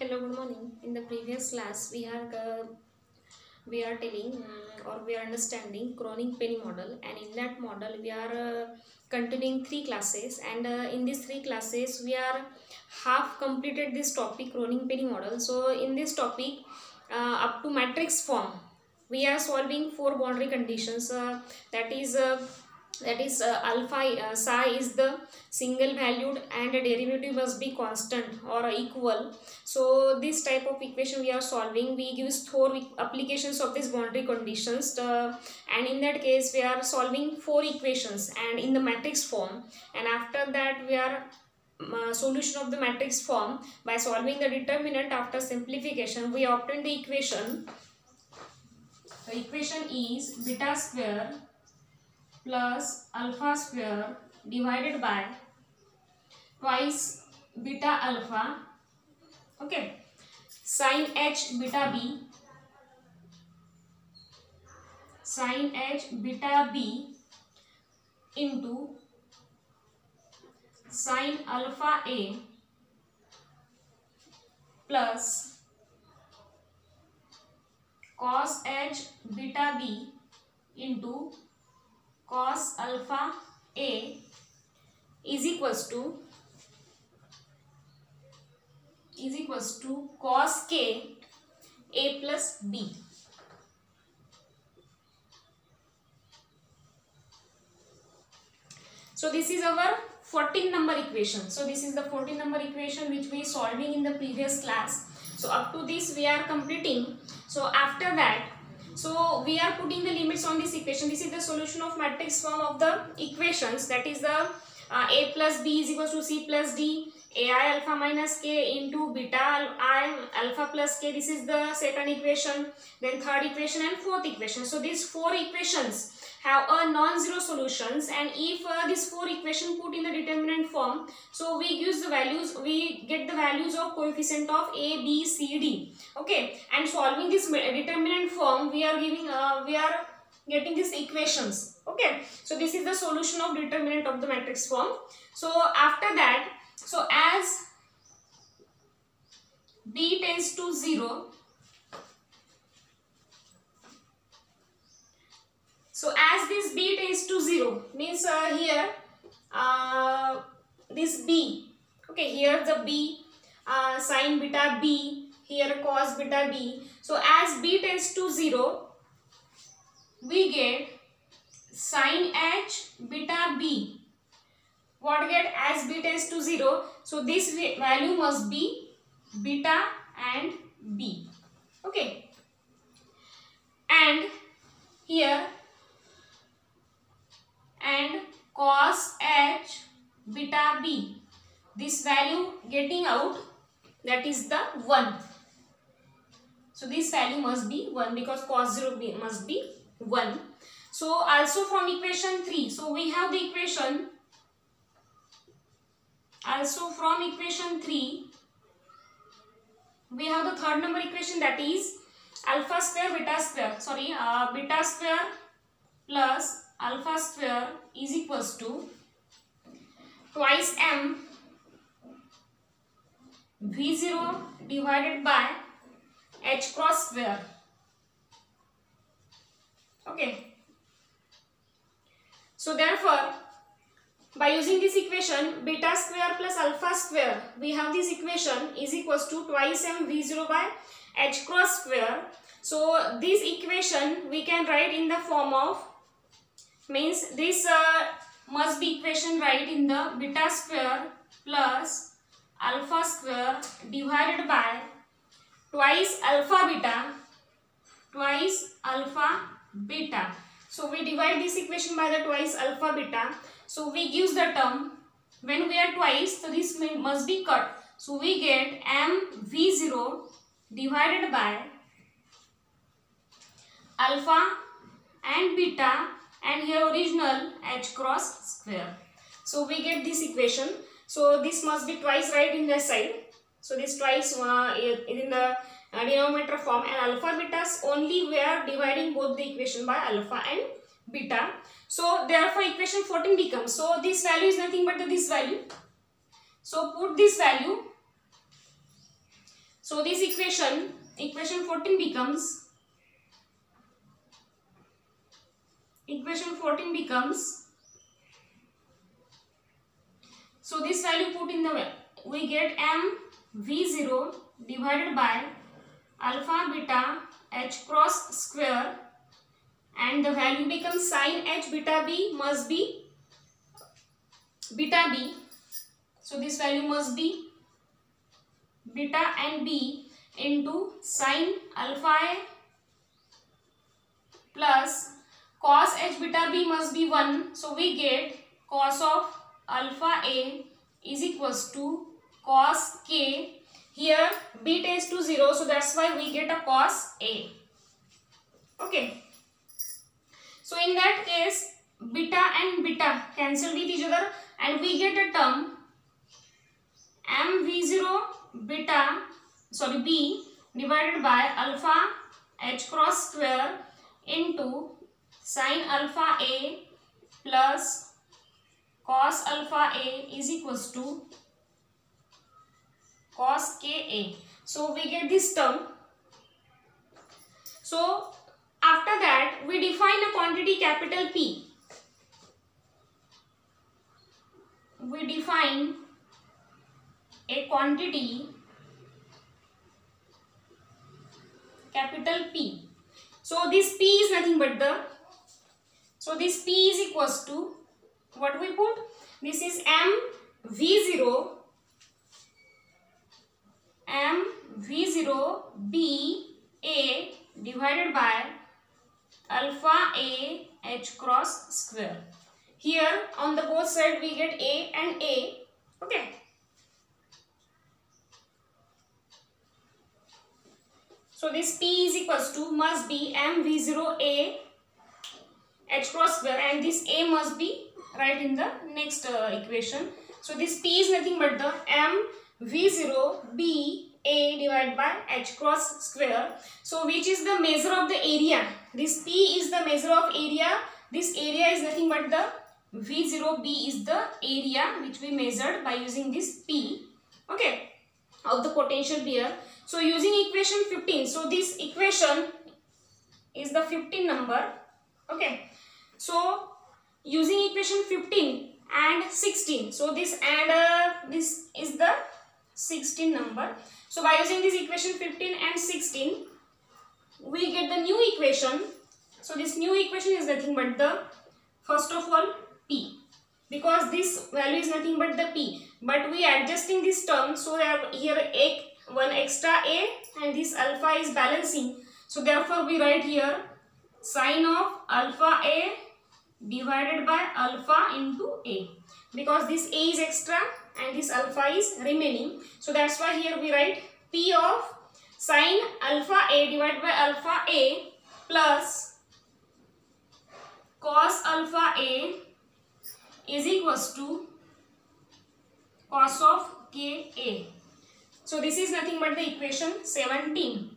Hello, good morning. In the previous class, we are telling or we are understanding Kronig-Penney model, and in that model we are continuing three classes, and in these three classes we are half completed this topic Kronig-Penney model. So in this topic, up to matrix form, we are solving four boundary conditions. That is alpha psi is the single valued and the derivative must be constant or equal. So this type of equation we are solving, we use four applications of these boundary conditions, and in that case we are solving four equations and in the matrix form, and after that we are solution of the matrix form by solving the determinant. After simplification we obtain the equation. The equation is beta square plus alpha square divided by twice beta alpha, okay, sin h beta b, sin h beta b into sin alpha a plus cos h beta b into cos alpha a is equals to cos k a plus b. So this is our 14 number equation. So this is the 14 number equation which we solving in the previous class. So up to this we are completing. So after that, so we are putting the limits on this equation. This is the solution of matrix form of the equations. That is the a plus b is equals to c plus d, ai alpha minus k into beta I alpha plus k. This is the second equation. Then third equation and fourth equation. So these four equations have a non-zero solutions, and if this four equation put in the determinant form, so we use the values, we get the values of coefficient of a, b, c, d, okay, and solving this determinant form we are getting these equations, okay. So this is the solution of determinant of the matrix form. So after that, so as b tends to 0, so as this b tends to 0 means here this b, okay, here the b, sin beta b, here cos beta b. So as b tends to 0, we get sin h beta b. What get as b tends to 0? So this value must be beta and b, okay, and here and cos h beta b, this value getting out, that is the 1. So this value must be 1 because cos 0 must be 1. So also from equation 3, so we have the equation, also from equation 3 we have the third number equation, that is alpha square beta square, beta square plus alpha square is equals to twice m v0 divided by h cross square, okay. So therefore by using this equation beta square plus alpha square, we have this equation is equals to twice m v0 by h cross square. So this equation we can write in the form of, means this must be equation right in the beta square plus alpha square divided by twice alpha beta. So we divide this equation by the twice alpha beta. So we gives the term, when we are twice, so this must be cut. So we get m v0 divided by alpha and beta, and here original h cross square. So we get this equation. So this must be twice right in the side. So this twice is in the denominator form, and alpha betas only we are dividing both the equation by alpha and beta. So therefore equation 14 becomes, so this value is nothing but this value. So put this value. So this equation 14 becomes, so this value put in the, we get mv0 divided by alpha beta h cross square, and the value becomes sin h beta b must be beta b. So this value must be beta and b into sin alpha a plus cos h beta b must be 1. So we get cos of alpha a is equals to cos k. Here b tends to 0, so that's why we get a cos a. Okay. So in that case, beta and beta cancel with each other, and we get a term mv0 b divided by alpha h cross square into sin alpha a plus cos alpha a is equals to cos ka. So we get this term. So after that we define a quantity capital P. We define a quantity capital P. So this P is nothing but the, so this P is equals to what we put, this is mv0 b a divided by alpha a h cross square. Here on the both side we get a and a. Okay. So this P is equals to must be mv0 a h cross square, and this a must be right in the next equation. So this P is nothing but the mv0 b a divided by h cross square. So which is the measure of the area? This P is the measure of area. This area is nothing but the v0 b is the area which we measured by using this P. Okay, of the potential here. So using equation 15, so this equation is the 15 number. Okay, so using equation 15 and 16, so this and this is the 16 number. So by using this equation 15 and 16, we get the new equation. So this new equation is nothing but the, first of all, P, because this value is nothing but the P, but we are adjusting this term, so here one extra a and this alpha is balancing, so therefore we write here sin of alpha a divided by alpha into a, because this a is extra and this alpha is remaining, so that's why here we write P of sin alpha a divided by alpha a plus cos alpha a is equals to cos of ka. So this is nothing but the equation 17.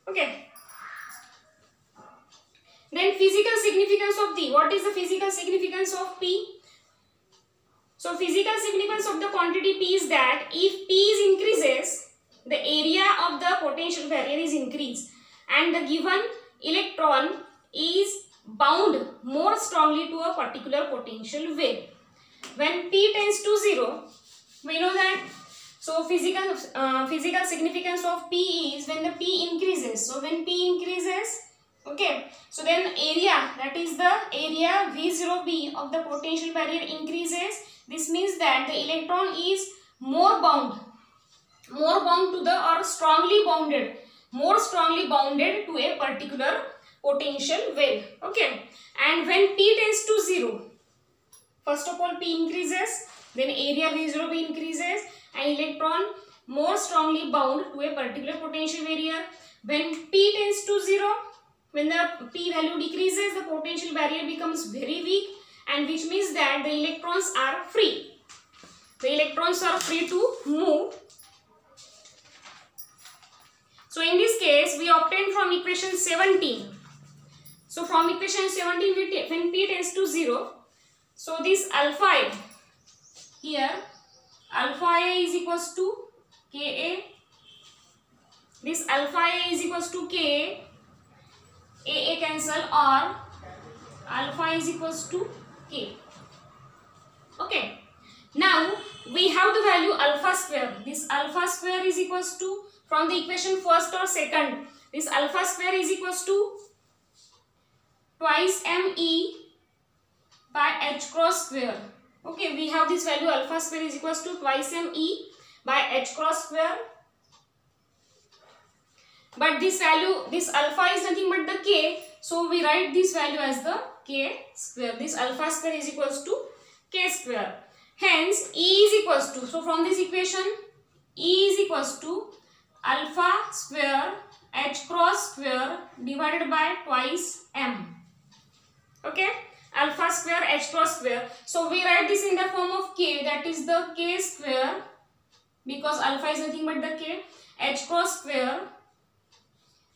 Okay. Then physical significance of P. What is the physical significance of P? So physical significance of the quantity P is that if P is increases, the area of the potential barrier is increased and the given electron is bound more strongly to a particular potential wave. When P tends to 0, we know that, so physical significance of P is when the P increases. So when P increases, okay, so then area, that is the area V0B of the potential barrier increases. This means that the electron is more bound to the, or more strongly bounded to a particular potential wave. Okay, and when P tends to 0, first of all P increases, then area V0B increases and electron more strongly bound to a particular potential barrier. When P tends to 0, when the P value decreases, the potential barrier becomes very weak, and which means that the electrons are free. The electrons are free to move. So in this case, we obtained from equation 17. So from equation 17, when P tends to 0, so this alpha A, here alpha A is equals to Ka, this alpha A is equals to Ka, A cancel, or alpha is equals to K. Okay. Now we have the value alpha square. This alpha square is equals to, from the equation first or second, this alpha square is equals to twice me by h cross square. Okay, we have this value alpha square is equals to twice me by h cross square. But this value, this alpha is nothing but the k, so we write this value as the k square. This alpha square is equals to k square. Hence E is equals to, so from this equation E is equals to alpha square h cross square divided by twice m. Okay, alpha square h cross square. So we write this in the form of k, that is the k square, because alpha is nothing but the k, h cross square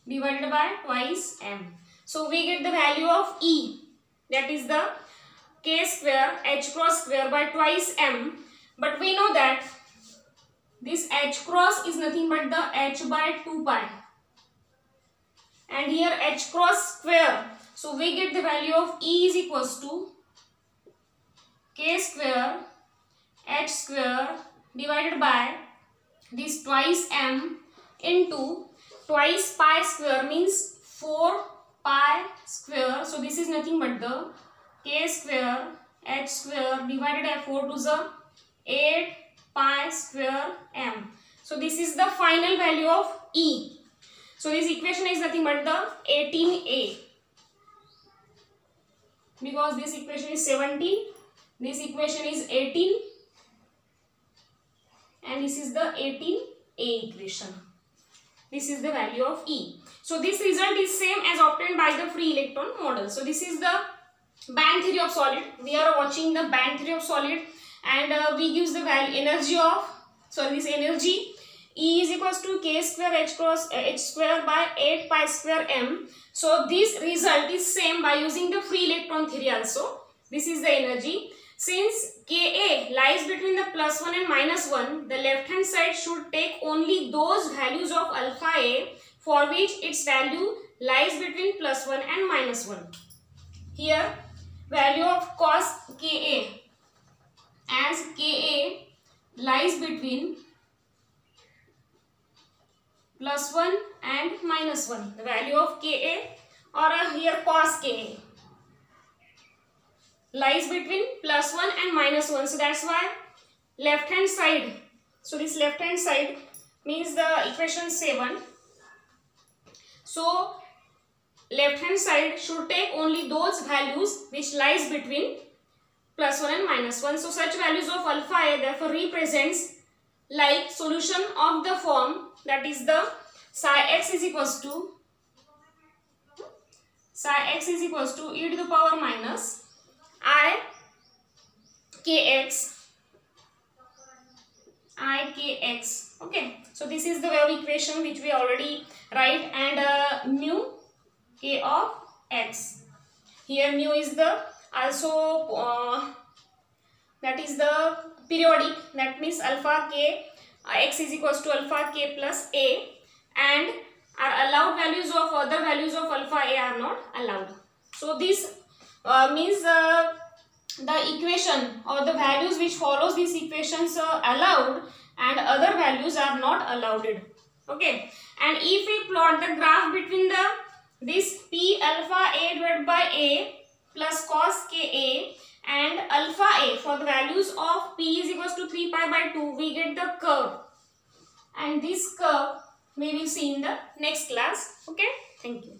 divided by twice m. So we get the value of E, that is the k square h cross square by twice m. But we know that this h cross is nothing but the h by 2 pi, and here h cross square. So we get the value of E is equals to k square h square divided by this twice m into twice pi square, means 4 pi square. So this is nothing but the k square h square divided by 4 to the 8 pi square m. So this is the final value of E. So this equation is nothing but the 18a, because this equation is 17, this equation is 18, and this is the 18a equation. This is the value of E. So this result is same as obtained by the free electron model. So this is the band theory of solid. We are watching the band theory of solid, and we gives the value energy of, sorry, this energy E is equals to k square h cross h square by 8 pi square m. So this result is same by using the free electron theory also. This is the energy. Since Ka lies between the +1 and -1, the left hand side should take only those values of alpha A for which its value lies between +1 and -1. Here value of cos Ka, as Ka lies between +1 and -1, the value of Ka, or here cos Ka lies between +1 and -1. So that's why left hand side, so this left hand side means the equation 7. So left hand side should take only those values which lies between +1 and -1. So such values of alpha A therefore represents like solution of the form, that is the psi x is equals to e to the power minus I kx. Okay, so this is the wave equation which we already write, and mu k of x. Here mu is the also that is the periodic, that means alpha k x is equals to alpha k plus a, and our allowed values of other values of alpha a are not allowed. So this means the equation or the values which follows these equations are allowed and other values are not allowed. Okay, and if we plot the graph between this p alpha a divided by a plus cos ka and alpha a for the values of p is equals to 3 pi by 2, we get the curve, and this curve we will see in the next class. Okay, thank you.